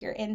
you're in.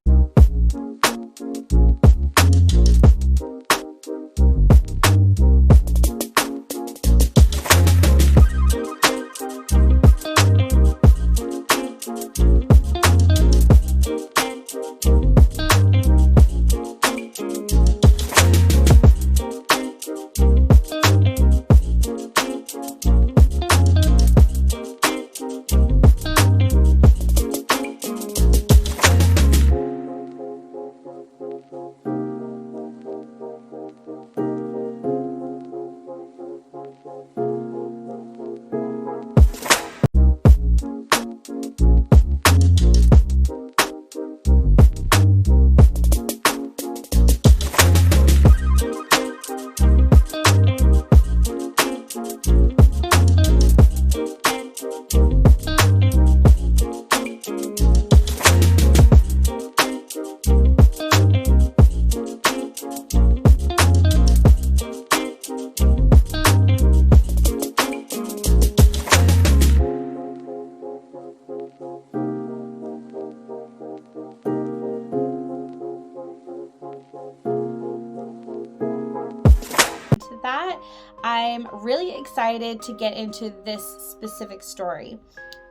That, I'm really excited to get into this specific story.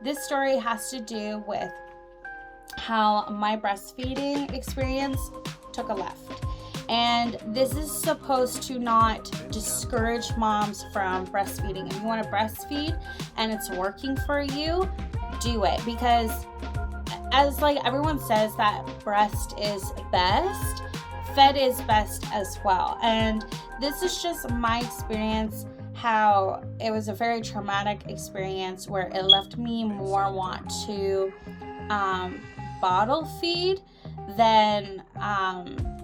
This story has to do with how my breastfeeding experience took a left. And this is supposed to not discourage moms from breastfeeding. If you want to breastfeed and it's working for you, do it. Because as like everyone says that breast is best, fed is best as well. And this is just my experience, how it was a very traumatic experience where it left me more want to bottle feed than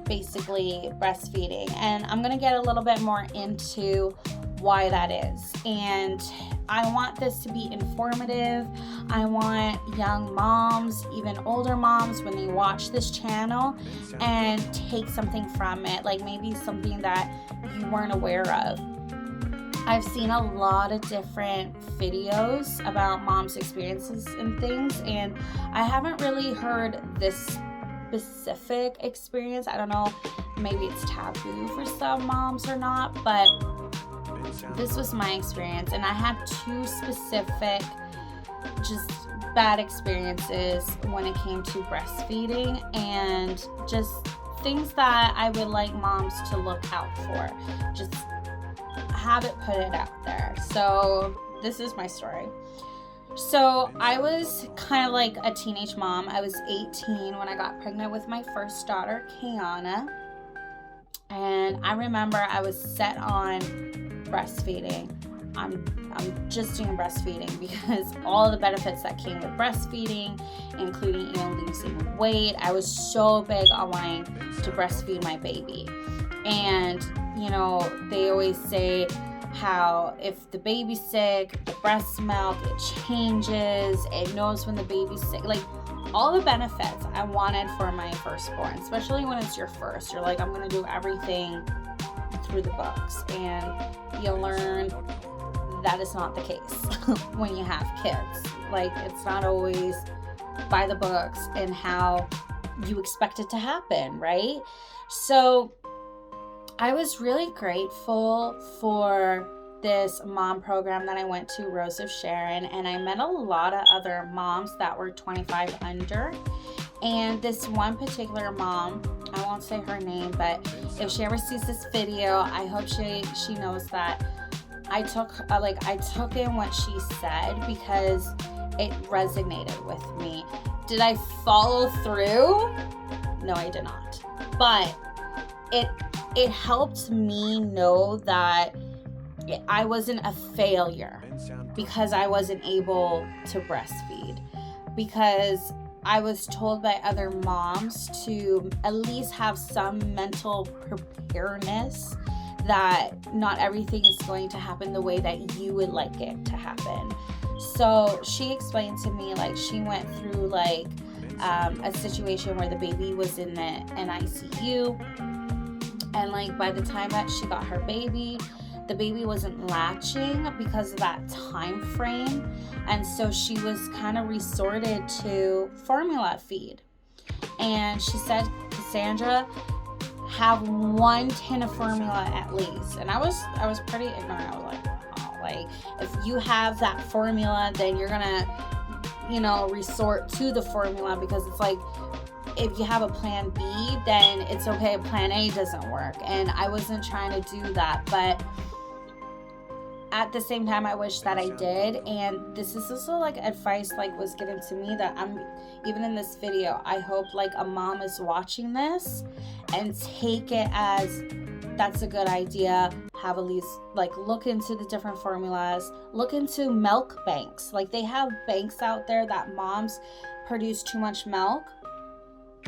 basically breastfeeding. And I'm gonna get a little bit more into why that is. And I want this to be informative. I want young moms, even older moms, when they watch this channel and take something from it, like maybe something that you weren't aware of. I've seen a lot of different videos about moms' experiences and things, and I haven't really heard this specific experience. I don't know, maybe it's taboo for some moms or not, but this was my experience, and I had two specific just bad experiences when it came to breastfeeding, and just things that I would like moms to look out for. Just have it, put it out there. So this is my story. So I was kind of like a teenage mom. I was 18 when I got pregnant with my first daughter, Kiana. And I remember I was set on breastfeeding. I'm just doing breastfeeding because all the benefits that came with breastfeeding, including losing weight. I was so big on wanting to breastfeed my baby. And they always say how if the baby's sick, the breast milk, it changes, it knows when the baby's sick, like all the benefits I wanted for my firstborn, especially when it's your first. You're like, I'm gonna do everything through the books, and you'll learn that is not the case when you have kids. Like, it's not always by the books and how you expect it to happen, right? So I was really grateful for this mom program that I went to, Rose of Sharon, and I met a lot of other moms that were 25 under. And this one particular mom, I won't say her name, but if she ever sees this video, I hope she knows that I took in what she said because it resonated with me. Did I follow through? No, I did not. But it helped me know that I wasn't a failure because I wasn't able to breastfeed, because I was told by other moms to at least have some mental preparedness that not everything is going to happen the way that you would like it to happen. So she explained to me, like, she went through like a situation where the baby was in an ICU, and like by the time that she got her baby, the baby wasn't latching because of that time frame, and so she was kind of resorted to formula feed. And she said, Cassandra, have 1 tin of formula at least. And I was pretty ignorant. I was like, oh, like, if you have that formula, then you're gonna, you know, resort to the formula, because it's like, if you have a plan B, then it's okay if plan A doesn't work. And I wasn't trying to do that, but at the same time, I wish that I did. And this is also like advice like was given to me, that I'm, even in this video, I hope like a mom is watching this and take it as, that's a good idea. Have at least like look into the different formulas, look into milk banks. Like they have banks out there that moms produce too much milk,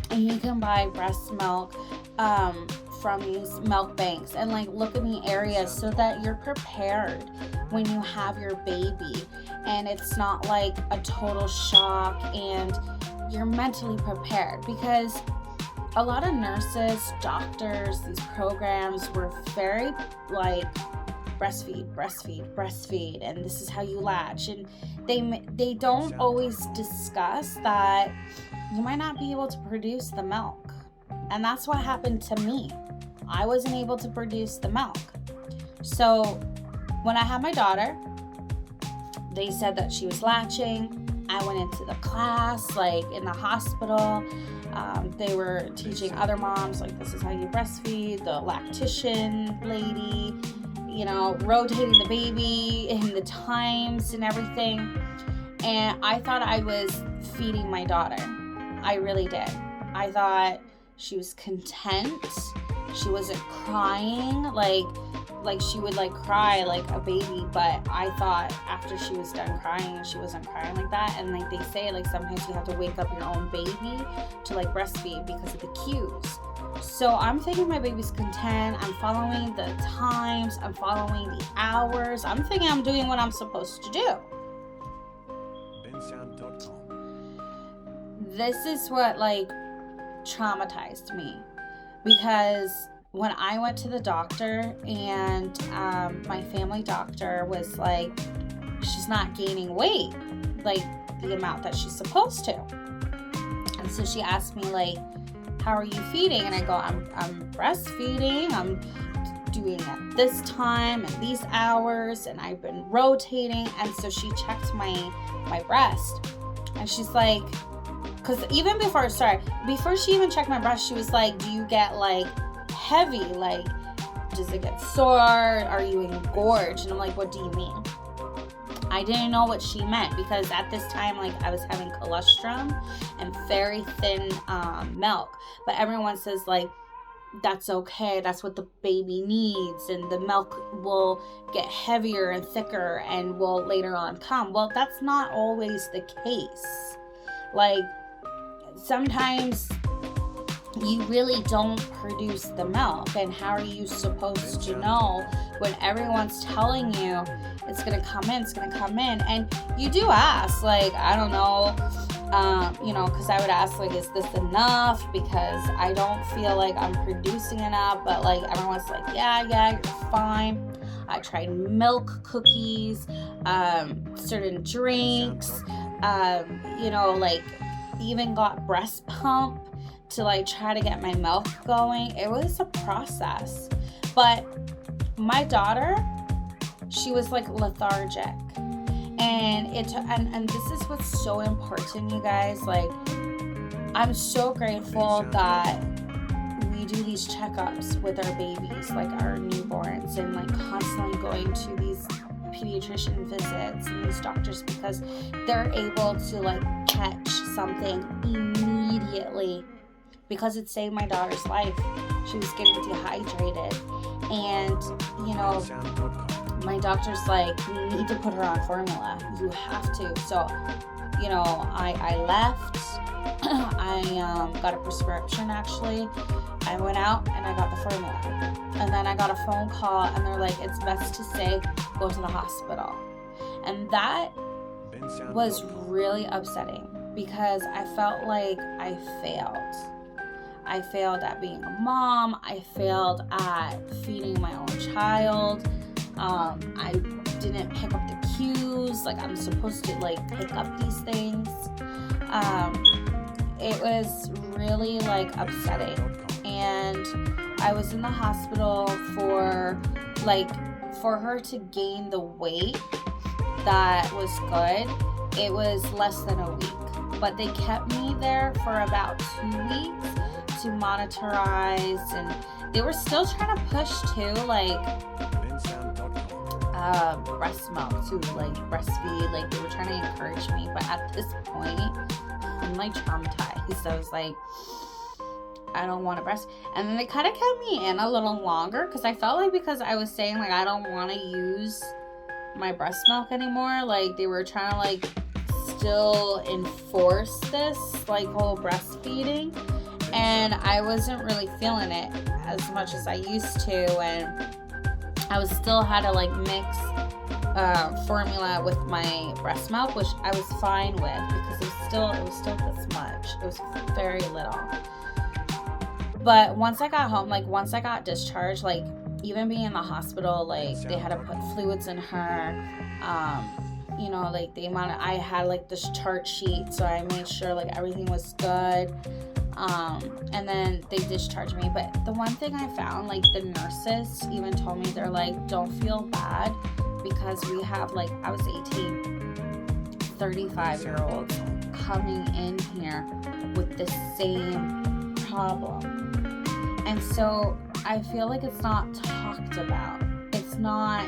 and you can buy breast milk from these milk banks, and like look in the areas so that you're prepared when you have your baby, and it's not like a total shock, and you're mentally prepared. Because a lot of nurses, doctors, these programs were very like, breastfeed, and this is how you latch, and they don't always discuss that you might not be able to produce the milk. And that's what happened to me. I wasn't able to produce the milk. So when I had my daughter, they said that she was latching. I went into the class, like in the hospital. They were teaching other moms, like, this is how you breastfeed, the lactation lady, you know, rotating the baby and the times and everything. And I thought I was feeding my daughter. I really did. I thought she was content. She wasn't crying like she would like cry like a baby, but I thought after she was done crying, she wasn't crying like that. And like they say, like sometimes you have to wake up your own baby to like breastfeed because of the cues. So I'm thinking my baby's content. I'm following the times. I'm following the hours. I'm thinking I'm doing what I'm supposed to do. This is what like traumatized me, because when I went to the doctor, and my family doctor was like, she's not gaining weight like the amount that she's supposed to. And so she asked me like, how are you feeding? And I go, I'm breastfeeding. I'm doing it at this time and these hours, and I've been rotating. And so she checked my breast, and she's like, because even before she even checked my breast, she was like, do you get like heavy? Like, does it get sore? Are you engorged? And I'm like, what do you mean? I didn't know what she meant, because at this time, like, I was having colostrum and very thin milk. But everyone says like, that's okay. That's what the baby needs, and the milk will get heavier and thicker and will later on come. Well, that's not always the case. Like, sometimes you really don't produce the milk, and how are you supposed to know when everyone's telling you it's gonna come in? And you do ask, like, I don't know, you know, because I would ask like, is this enough? Because I don't feel like I'm producing enough. But like, everyone's like, yeah, you're fine. I tried milk cookies, certain drinks, you know, like even got breast pump to like try to get my milk going. It was a process. But my daughter, she was like lethargic, and and this is what's so important, you guys. Like, I'm so grateful that we do these checkups with our babies, like our newborns, and like constantly going to these pediatrician visits and these doctors, because they're able to like catch something immediately, because it saved my daughter's life. She was getting dehydrated, and you know, my doctor's like, you need to put her on formula. You have to. So, you know, I left. I got a prescription, actually. I went out and I got the formula. And then I got a phone call, and they're like, it's best to say, go to the hospital. And that was really upsetting, because I felt like I failed. I failed at being a mom. I failed at feeding my own child. I didn't pick up the cues like I'm supposed to, like pick up these things. it was really like upsetting. And I was in the hospital for her to gain the weight that was good. It was less than a week, but they kept me there for about 2 weeks to monitorize, and they were still trying to push too, like breast milk to like breastfeed. Like they were trying to encourage me, but at this point I'm like traumatized. I was like, I don't want to breast. And then they kind of kept me in a little longer because I felt like, because I was saying like I don't want to use my breast milk anymore, like they were trying to like still enforce this like whole breastfeeding, and I wasn't really feeling it as much as I used to, and I was still had to like mix formula with my breast milk, which I was fine with because it was still this much. It was very little. But once I got home, like once I got discharged, like even being in the hospital, like they had to put fluids in her, you know, like I had like this chart sheet, so I made sure like everything was good. And then they discharged me. But the one thing I found, like the nurses even told me, they're like, don't feel bad because we have like, I was 18, 35-year-olds coming in here with the same problem. And so I feel like it's not talked about. It's not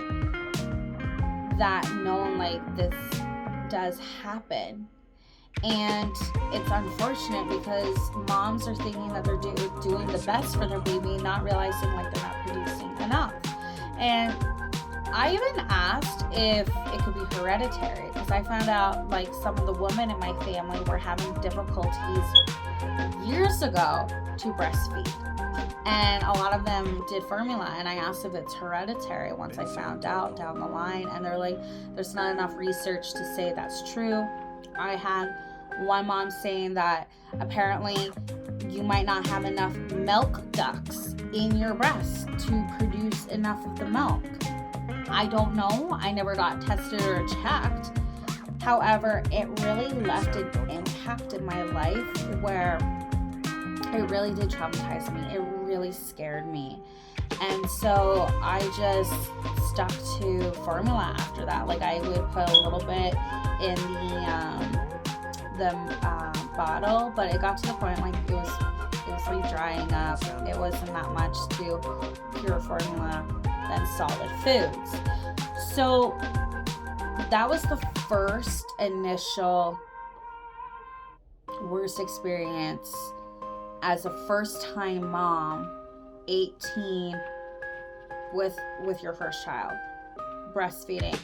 that known like this does happen. And it's unfortunate because moms are thinking that they're doing the best for their baby, not realizing like they're not producing enough. And I even asked if it could be hereditary because I found out like some of the women in my family were having difficulties years ago to breastfeed. And a lot of them did formula, and I asked if it's hereditary once I found out down the line, and they're like, there's not enough research to say that's true. I had one mom saying that apparently you might not have enough milk ducts in your breast to produce enough of the milk. I don't know. I never got tested or checked. However, it really left an impact in my life where it really did traumatize me. It really scared me. And so I just stuck to formula after that. Like I would put a little bit in the bottle, but it got to the point like it was like drying up. It wasn't that much to pure formula than solid foods. So that was the first initial worst experience as a first-time mom, 18, with your first child, breastfeeding.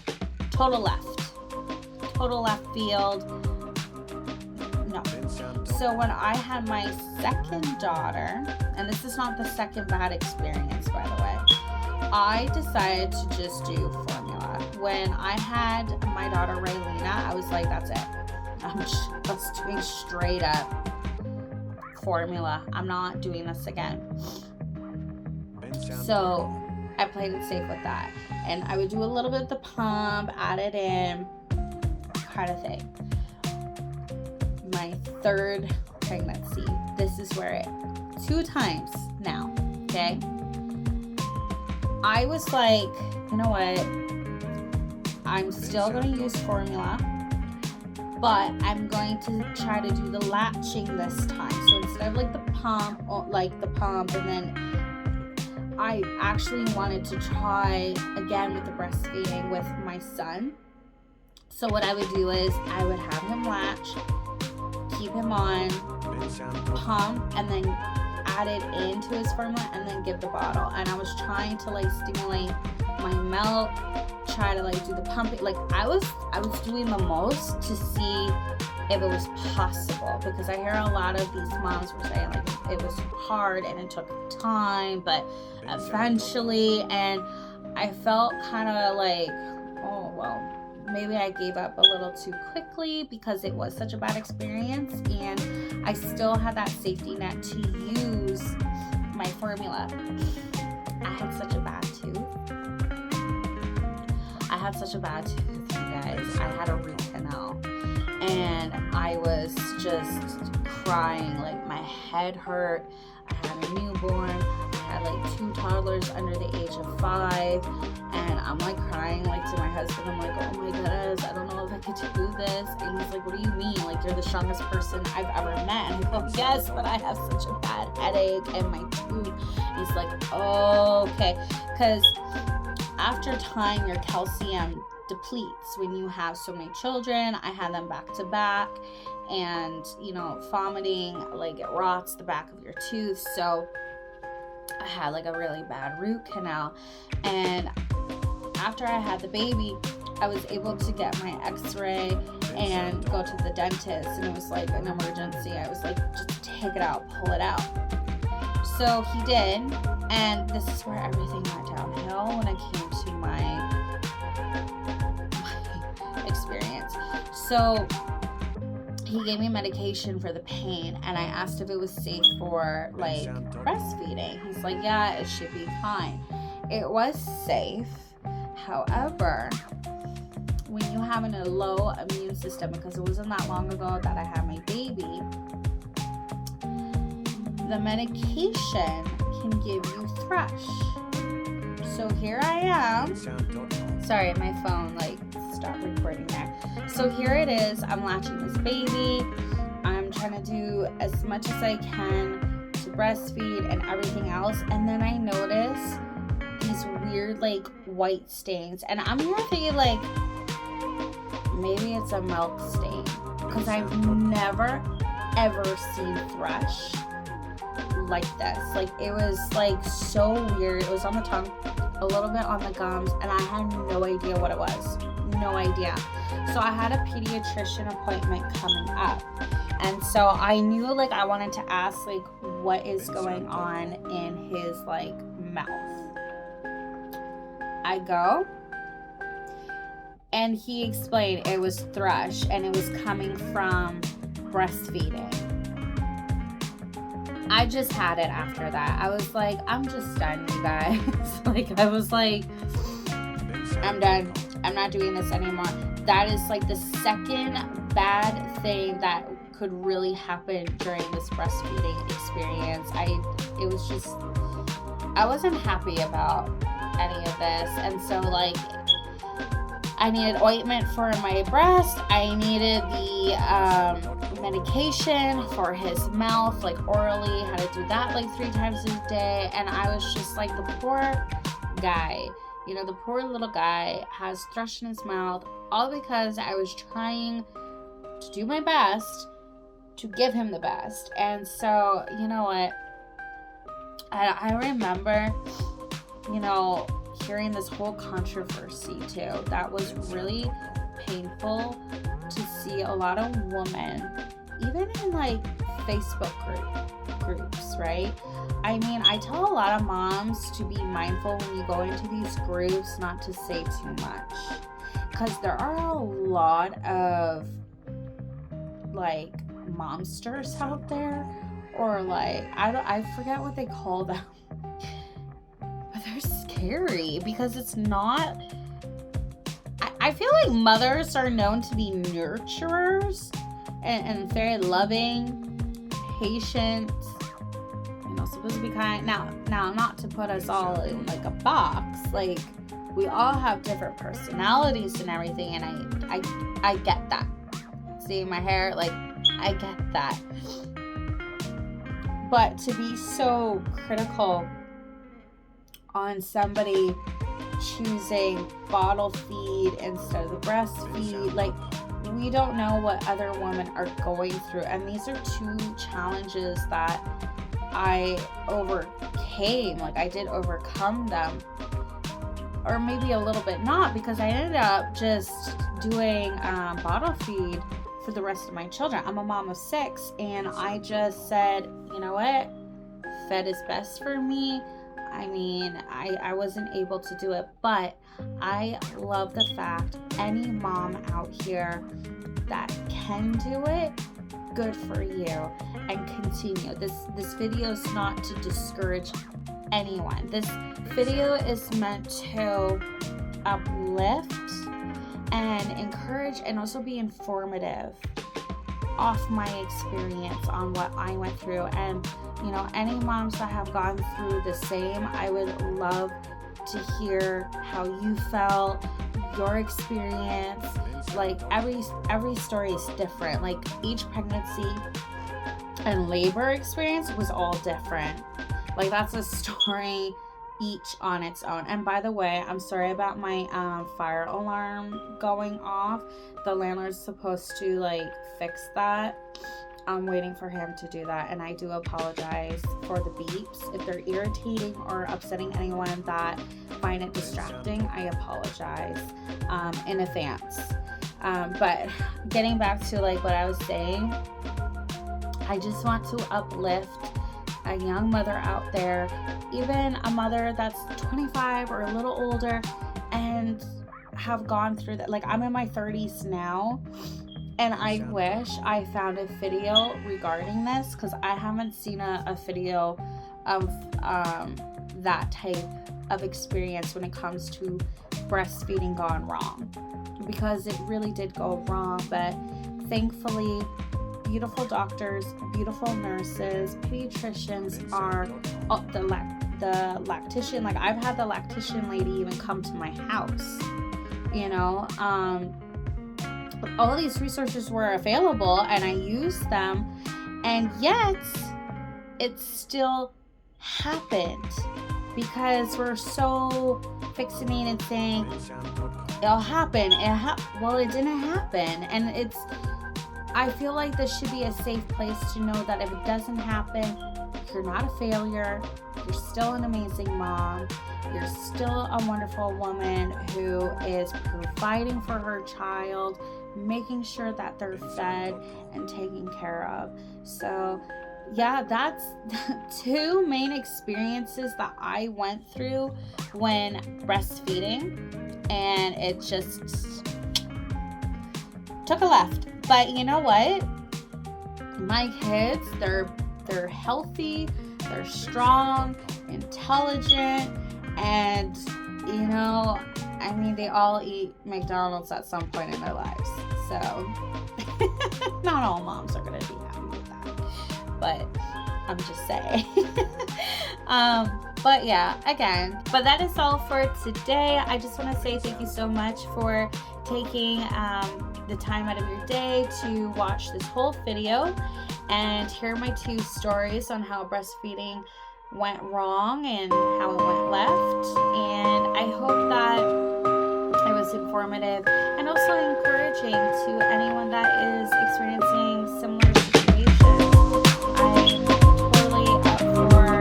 Total left field. No. So when I had my second daughter, and this is not the second bad experience, by the way, I decided to just do formula. When I had my daughter Raylina, I was like, that's it. I'm just doing straight up formula. I'm not doing this again. So I played it safe with that. And I would do a little bit of the pump, add it in, kind of thing. My third pregnancy, this is where it, 2 times now, okay? I was like, you know what? I'm still going to use formula, but I'm going to try to do the latching this time. So instead of like the pump, and then I actually wanted to try again with the breastfeeding with my son. So what I would do is I would have him latch, keep him on, pump, and then add it into his formula and then give the bottle. And I was trying to like stimulate my milk, try to like do the pumping. Like I was doing the most to see if it was possible, because I hear a lot of these moms were saying like it was hard and it took time, but eventually, and I felt kind of like, oh well, maybe I gave up a little too quickly because it was such a bad experience, and I still had that safety net to use my formula. I had such a bad tooth. You guys. I had a root canal, and I was just crying, like my head hurt. I had a newborn, I had like 2 toddlers under the age of 5, and I'm like crying like to my husband. I'm like, oh my goodness, I don't know if I could do this. And he's like, what do you mean? Like, you're the strongest person I've ever met. And I go, yes, but I have such a bad headache and my tooth. And he's like, oh, okay. Because after time, your calcium depletes when you have so many children. I had them back to back, and you know, vomiting, like it rots the back of your tooth. So I had like a really bad root canal, and after I had the baby, I was able to get my x-ray and go to the dentist, and it was like an emergency. I was like, just take it out, pull it out. So he did, and this is where everything went downhill when it came to my experience. So he gave me medication for the pain, and I asked if it was safe for like breastfeeding. He's like, yeah, it should be fine. It was safe. However, when you have a low immune system, because it wasn't that long ago that I had my baby, the medication can give you thrush. So here I am. Sorry, my phone like stopped recording there. So here it is. I'm latching this baby. I'm trying to do as much as I can to breastfeed and everything else. And then I notice these weird like white stains. And I'm here thinking like, maybe it's a milk stain. Because I've never ever seen thrush like this. Like, it was like so weird. It was on the tongue, a little bit on the gums, and I had no idea what it was. No idea. So I had a pediatrician appointment coming up, and so I knew like I wanted to ask like what is going on in his like mouth. I go, and he explained it was thrush, and it was coming from breastfeeding. I just had it after that. I was like, I'm just done, you guys. Like, I was like, I'm done. I'm not doing this anymore. That is like the second bad thing that could really happen during this breastfeeding experience. It was just, I wasn't happy about any of this. And so like, I needed ointment for my breast. I needed the medication for his mouth, like orally. Had to do that like 3 times a day. And I was just like, the poor guy, you know, the poor little guy has thrush in his mouth, all because I was trying to do my best to give him the best. And so, you know what? I remember, you know, hearing this whole controversy too. That was really painful to see a lot of women, even in like Facebook groups, right? I mean, I tell a lot of moms to be mindful when you go into these groups not to say too much, because there are a lot of like momsters out there, or like I forget what they call them. They're scary because it's not. I feel like mothers are known to be nurturers and very loving, patient, you know, supposed to be kind. Now, not to put us all in like a box. Like, we all have different personalities and everything, and I get that. See my hair? Like, I get that. But to be so critical on somebody choosing bottle feed instead of the breastfeed, like, we don't know what other women are going through, and these are 2 challenges that I overcame. Like, I did overcome them, or maybe a little bit not, because I ended up just doing bottle feed for the rest of my children. I'm a mom of 6, and I just said, you know what, fed is best for me. I mean, I wasn't able to do it, but I love the fact any mom out here that can do it, good for you, and continue. This video is not to discourage anyone. This video is meant to uplift and encourage, and also be informative off my experience on what I went through. And, you know, any moms that have gone through the same, I would love to hear how you felt, your experience. Like every story is different. Like each pregnancy and labor experience was all different. Like that's a story each on its own. And by the way, I'm sorry about my fire alarm going off. The landlord's supposed to like fix that. I'm waiting for him to do that, and I do apologize for the beeps. If they're irritating or upsetting anyone that find it distracting, I apologize in advance. But getting back to like what I was saying, I just want to uplift a young mother out there, even a mother that's 25 or a little older and have gone through that. Like I'm in my 30s now, and I wish I found a video regarding this, because I haven't seen a video of that type of experience when it comes to breastfeeding gone wrong, because it really did go wrong. But thankfully, beautiful doctors, beautiful nurses, pediatricians are the lactation. Like I've had the lactation lady even come to my house, you know. All these resources were available and I used them, and yet it still happened because we're so fixated saying it'll happen. Well, it didn't happen. And I feel like this should be a safe place to know that if it doesn't happen, you're not a failure. You're still an amazing mom. You're still a wonderful woman who is providing for her child, making sure that they're fed and taken care of. So yeah, that's two main experiences that I went through when breastfeeding, and it just took a left. But you know what? My kids, they're healthy, they're strong, intelligent, and you know, I mean, they all eat McDonald's at some point in their lives. So not all moms are gonna be happy with that, but I'm just saying. But yeah, again, but that is all for today. I just want to say thank you so much for taking the time out of your day to watch this whole video and hear my two stories on how breastfeeding went wrong and how it went left. And I hope that it was informative and also encouraging to anyone that is experiencing similar situations. I'm totally up for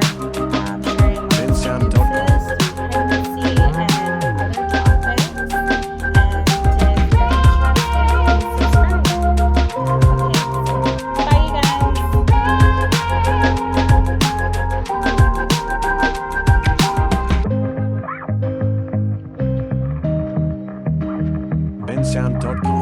sharing my experiences through pregnancy and other topics. And if you're interested, please subscribe. Okay, bye you guys. bensound.com.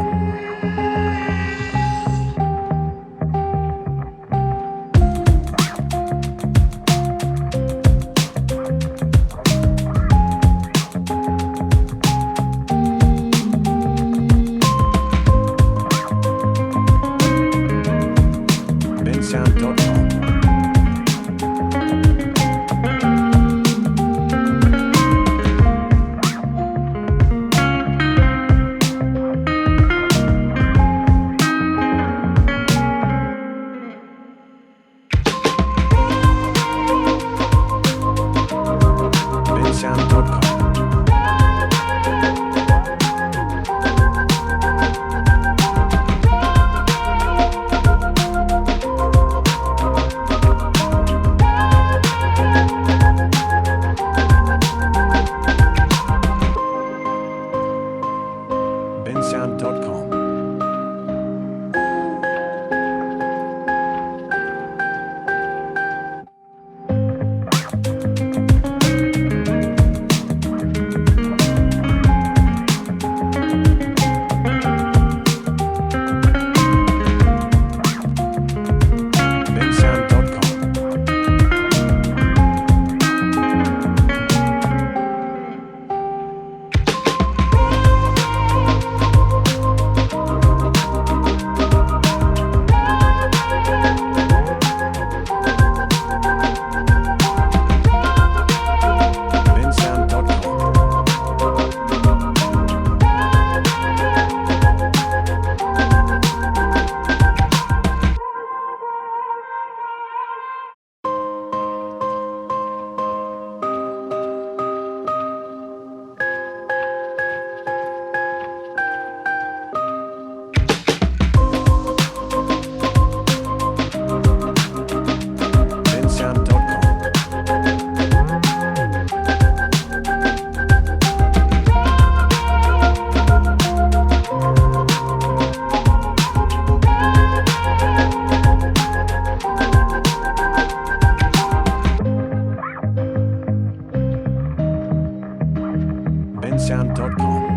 bensound.com.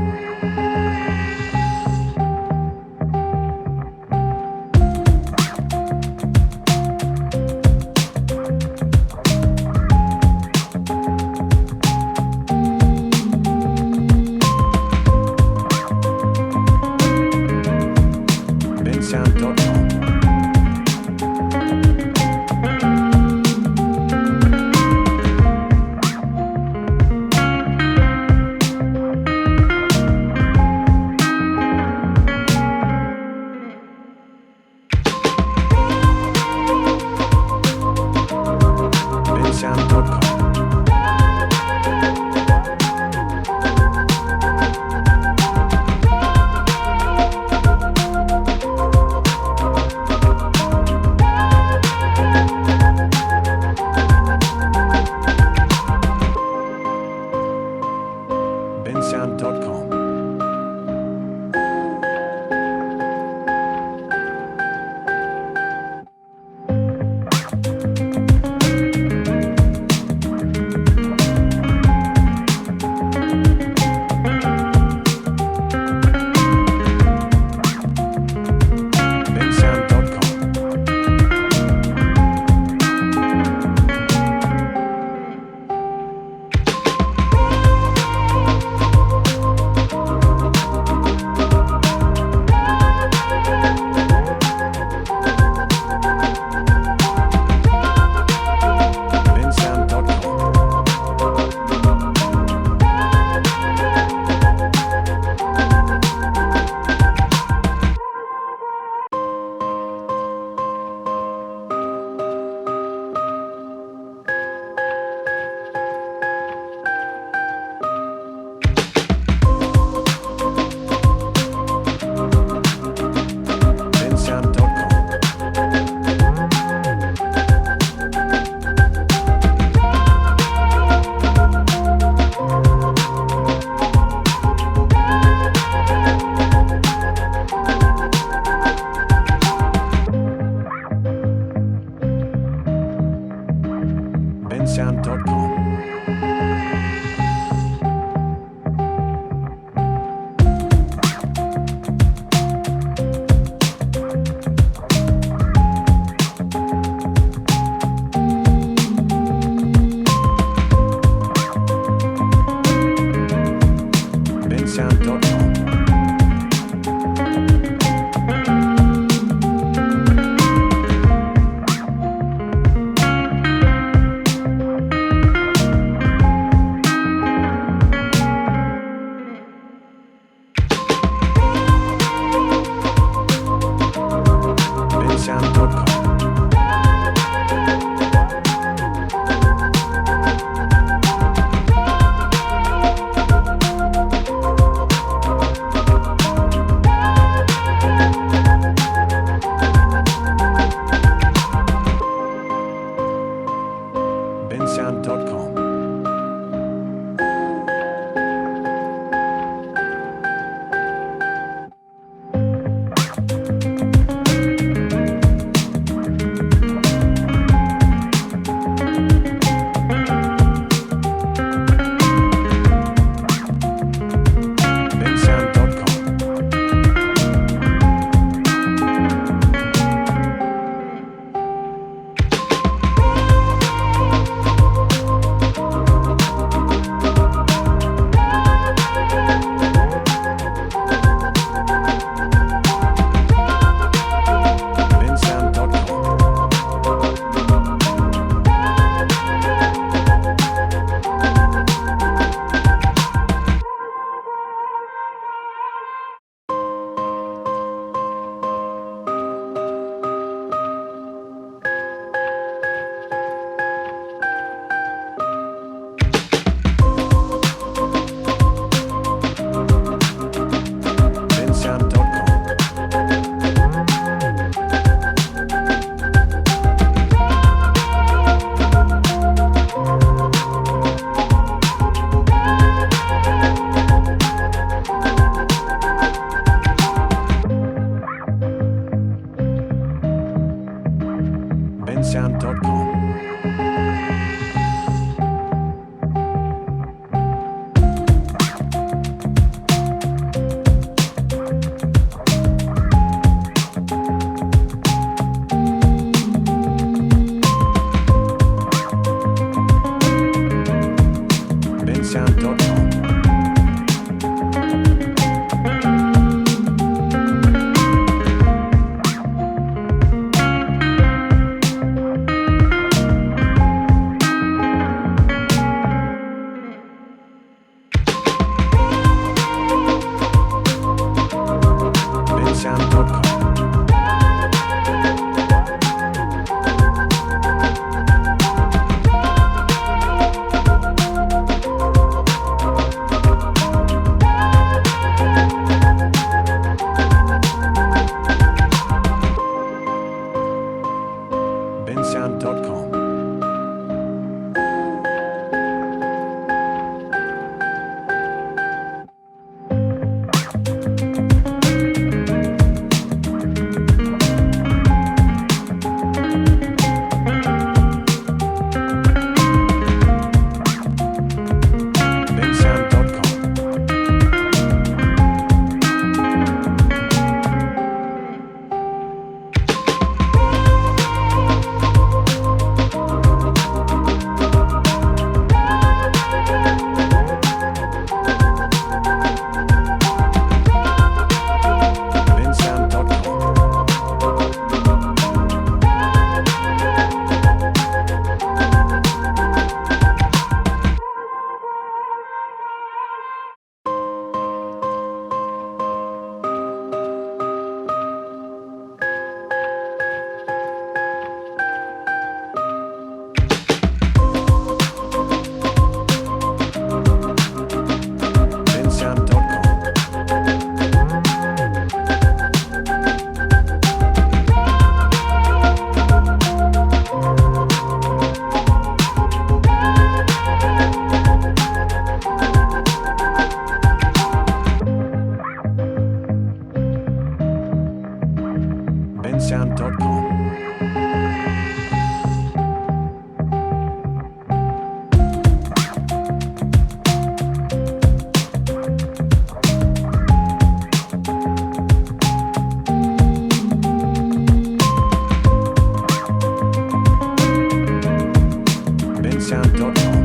ultrasound.com.